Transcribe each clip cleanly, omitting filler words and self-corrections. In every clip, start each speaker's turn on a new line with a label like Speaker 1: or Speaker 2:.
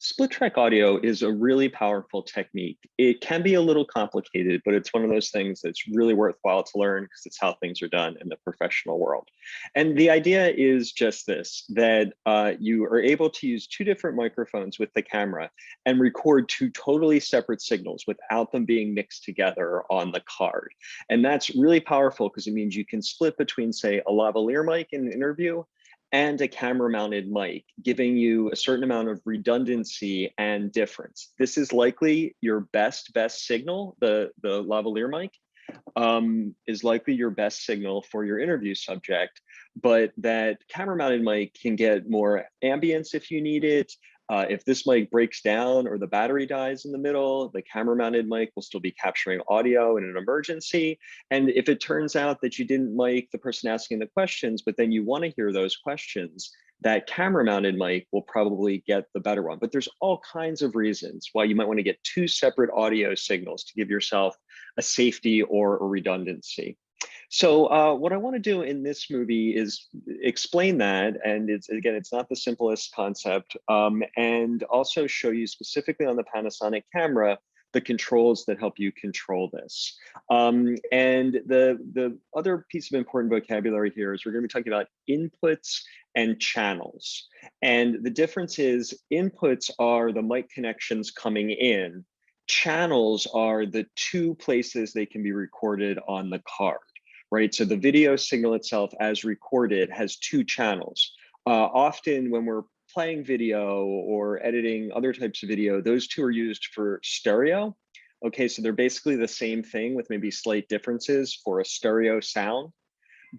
Speaker 1: Split track audio is a really powerful technique. It can be a little complicated, but it's one of those things that's really worthwhile to learn because it's how things are done in the professional world. And the idea is just this, that you are able to use two different microphones with the camera and record two totally separate signals without them being mixed together on the card. And that's really powerful because it means you can split between, say, a lavalier mic in an interview and a camera mounted mic, giving you a certain amount of redundancy and difference. This is likely your best signal. The lavalier mic is likely your best signal for your interview subject, but that camera mounted mic can get more ambience if you need it. If this mic breaks down or the battery dies in the middle, the camera mounted mic will still be capturing audio in an emergency. And if it turns out that you didn't mic the person asking the questions, but then you want to hear those questions, that camera mounted mic will probably get the better one. But there's all kinds of reasons why you might want to get two separate audio signals to give yourself a safety or a redundancy. So what I want to do in this movie is explain that, and it's not the simplest concept, and also show you specifically on the Panasonic camera the controls that help you control this. And the other piece of important vocabulary here is we're going to be talking about inputs and channels. And the difference is inputs are the mic connections coming in. Channels are the two places they can be recorded on the card. Right, so the video signal itself as recorded has two channels. Often when we're playing video or editing other types of video, those two are used for stereo. Okay, so they're basically the same thing with maybe slight differences for a stereo sound.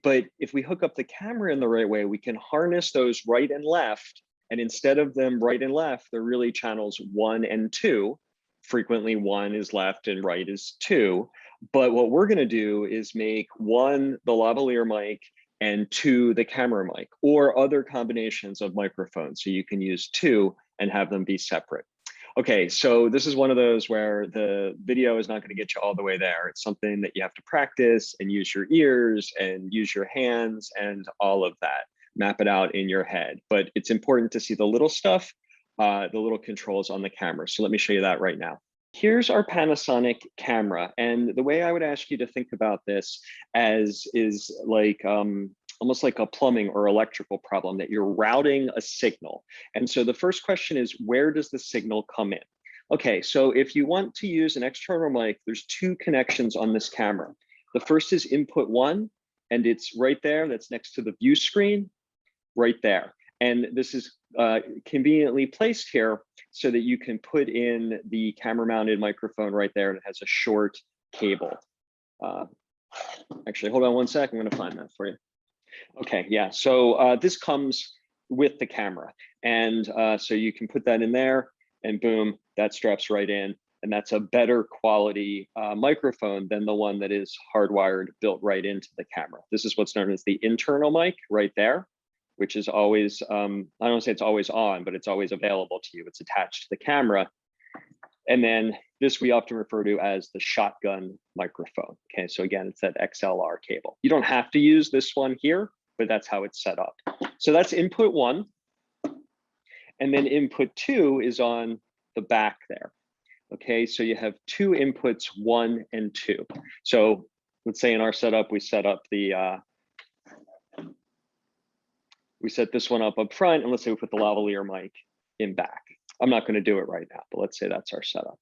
Speaker 1: But if we hook up the camera in the right way, we can harness those right and left. And instead of them right and left, they're really channels 1 and 2. Frequently 1 is left and right is 2. But what we're going to do is make 1 the lavalier mic and 2 the camera mic, or other combinations of microphones. So you can use 2 and have them be separate. Okay, so this is one of those where the video is not going to get you all the way there. It's something that you have to practice and use your ears and use your hands and all of that. Map it out in your head. But it's important to see the little stuff, the little controls on the camera. So let me show you that right now. Here's our Panasonic camera. And the way I would ask you to think about this is like almost like a plumbing or electrical problem, that you're routing a signal. And so the first question is, where does the signal come in? Okay, so if you want to use an external mic, there's two connections on this camera. The first is input 1, and it's right there. That's next to the view screen, right there. And this is conveniently placed here so that you can put in the camera mounted microphone right there, and it has a short cable. Actually, hold on one sec, I'm going to find that for you. Okay, yeah, so this comes with the camera. And so you can put that in there and boom, that straps right in. And that's a better quality microphone than the one that is hardwired, built right into the camera. This is what's known as the internal mic right there, which is always, I don't want to say it's always on, but it's always available to you. It's attached to the camera. And then this we often refer to as the shotgun microphone. Okay, so again, it's that XLR cable. You don't have to use this one here, but that's how it's set up. So that's input 1. And then input 2 is on the back there. Okay, so you have two inputs, 1 and 2. So let's say in our setup, we set up the, we set this one up front, and let's say we put the lavalier mic in back. I'm not going to do it right now, but let's say that's our setup.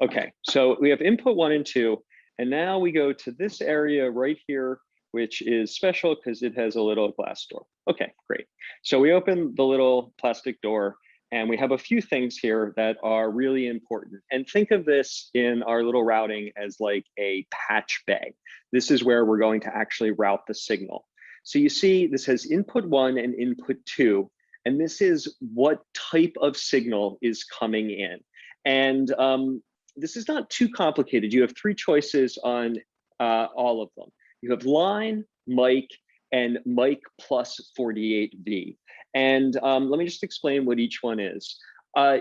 Speaker 1: Okay, so we have input 1 and 2, and now we go to this area right here, which is special because it has a little glass door. Okay, great. So we open the little plastic door, and we have a few things here that are really important. And think of this in our little routing as like a patch bay. This is where we're going to actually route the signal. So you see, this has input 1 and input 2, and this is what type of signal is coming in. And this is not too complicated. You have 3 choices on all of them. You have line, mic, and mic plus 48V. And let me just explain what each one is.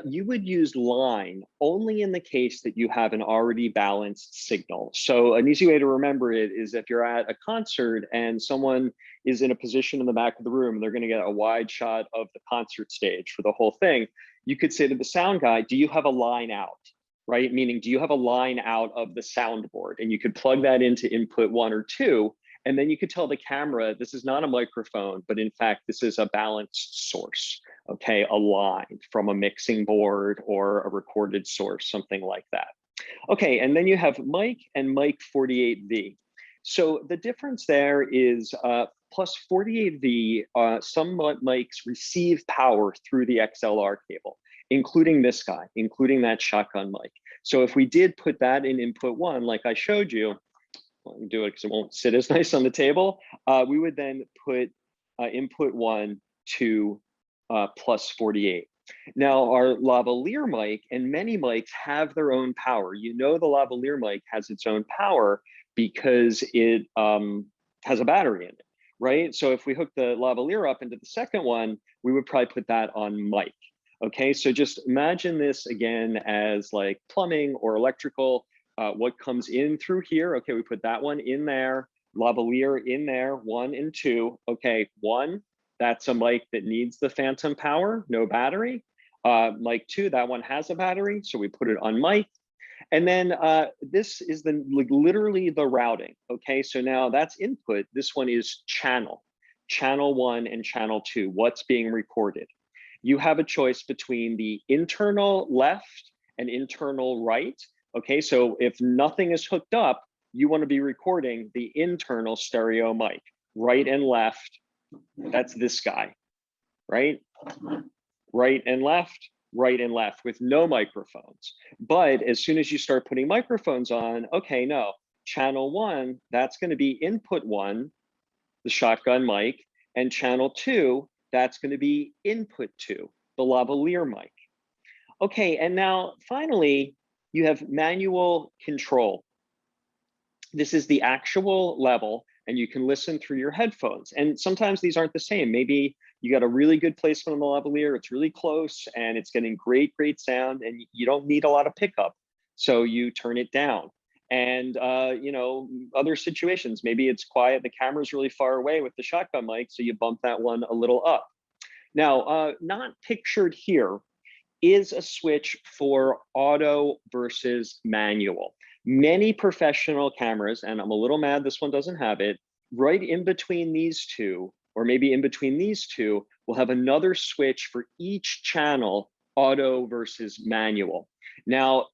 Speaker 1: You would use line only in the case that you have an already balanced signal. So an easy way to remember it is if you're at a concert and someone is in a position in the back of the room, and they're going to get a wide shot of the concert stage for the whole thing, you could say to the sound guy, do you have a line out? Right? Meaning, do you have a line out of the soundboard? And you could plug that into input 1 or 2, and then you could tell the camera, this is not a microphone, but in fact, this is a balanced source, okay? A line from a mixing board or a recorded source, something like that. Okay, and then you have mic and mic 48V. So the difference there is plus 48V, some mics receive power through the XLR cable, including this guy, including that shotgun mic. So if we did put that in input 1, like I showed you, let me do it because it won't sit as nice on the table, we would then put input 1 to plus 48. Now our lavalier mic and many mics have their own power. You know the lavalier mic has its own power because it has a battery in it, right? So if we hook the lavalier up into the second one, we would probably put that on mic. Okay, so just imagine this again as like plumbing or electrical. What comes in through here? Okay, we put that one in there, lavalier in there, 1 and 2. Okay, 1, that's a mic that needs the phantom power, no battery. Mic 2, that one has a battery, so we put it on mic. And then this is the literally the routing. Okay, so now that's input. This one is channel 1 and channel 2, what's being recorded. You have a choice between the internal left and internal right. Okay, so if nothing is hooked up, you want to be recording the internal stereo mic, right and left. That's this guy, right? Right and left with no microphones. But as soon as you start putting microphones on, okay, no, channel 1, that's going to be input 1, the shotgun mic, and channel 2, that's going to be input 2, the lavalier mic. Okay, and now finally, you have manual control. This is the actual level, and you can listen through your headphones. And sometimes these aren't the same. Maybe you got a really good placement on the lavalier, it's really close, and it's getting great sound, and you don't need a lot of pickup. So you turn it down. And you know, other situations, maybe it's quiet, the camera's really far away with the shotgun mic, so you bump that one a little up. Now, not pictured here is a switch for auto versus manual. Many professional cameras, and I'm a little mad this one doesn't have it, right in between these two, or maybe in between these two, will have another switch for each channel, auto versus manual. Now,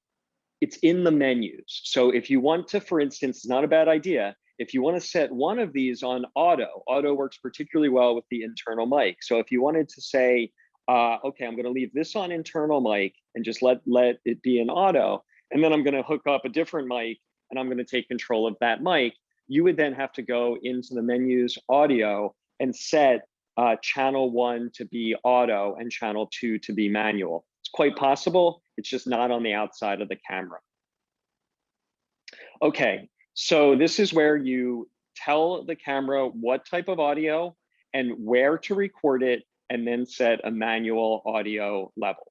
Speaker 1: it's in the menus. So if you want to, for instance, it's not a bad idea, if you want to set one of these on auto works particularly well with the internal mic. So if you wanted to say, okay, I'm going to leave this on internal mic and just let it be in auto, and then I'm going to hook up a different mic and I'm going to take control of that mic, you would then have to go into the menus audio and set channel 1 to be auto and channel 2 to be manual. It's quite possible, it's just not on the outside of the camera. Okay, so this is where you tell the camera what type of audio and where to record it, and then set a manual audio level.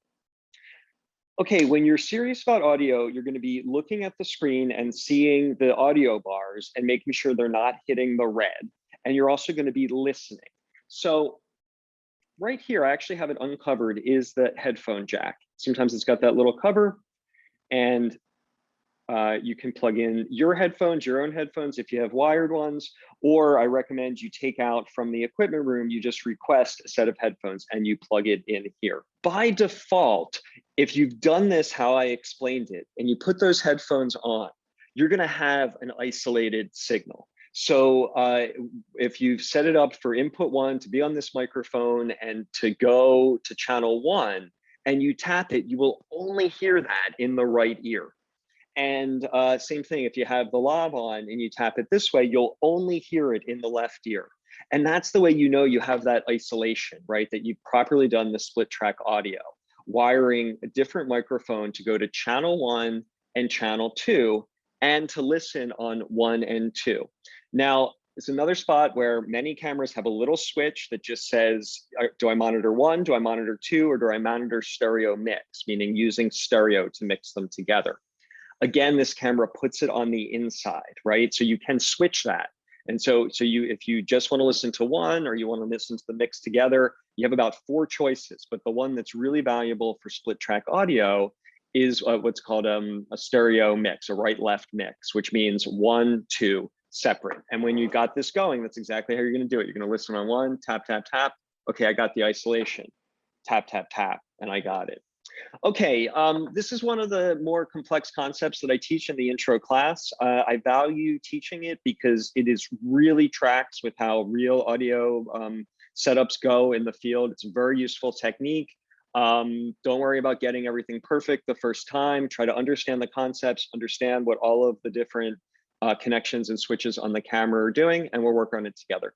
Speaker 1: Okay, when you're serious about audio, you're going to be looking at the screen and seeing the audio bars and making sure they're not hitting the red. And you're also going to be listening. So right here, I actually have it uncovered, is the headphone jack. Sometimes it's got that little cover, and you can plug in your headphones, your own headphones if you have wired ones, or I recommend you take out from the equipment room, you just request a set of headphones and you plug it in here. By default, if you've done this how I explained it, and you put those headphones on, you're gonna have an isolated signal. So if you've set it up for input 1 to be on this microphone and to go to channel 1, and you tap it, you will only hear that in the right ear. And same thing, if you have the lav on and you tap it this way, you'll only hear it in the left ear. And that's the way you know you have that isolation, right? That you've properly done the split track audio, wiring a different microphone to go to channel 1 and channel 2, and to listen on 1 and 2. Now, it's another spot where many cameras have a little switch that just says, do I monitor 1, do I monitor 2, or do I monitor stereo mix, meaning using stereo to mix them together. Again, this camera puts it on the inside, right? So you can switch that. And so if you just want to listen to one or you want to listen to the mix together, you have about 4 choices. But the one that's really valuable for split track audio is what's called a stereo mix, a right-left mix, which means 1, 2 separate. And when you got this going, that's exactly how you're going to do it. You're going to listen on one, tap, tap, tap. Okay, I got the isolation. Tap, tap, tap, and I got it. Okay, this is one of the more complex concepts that I teach in the intro class. I value teaching it because it is really tracks with how real audio setups go in the field. It's a very useful technique. Don't worry about getting everything perfect the first time. Try to understand the concepts, understand what all of the different connections and switches on the camera are doing, and we'll work on it together.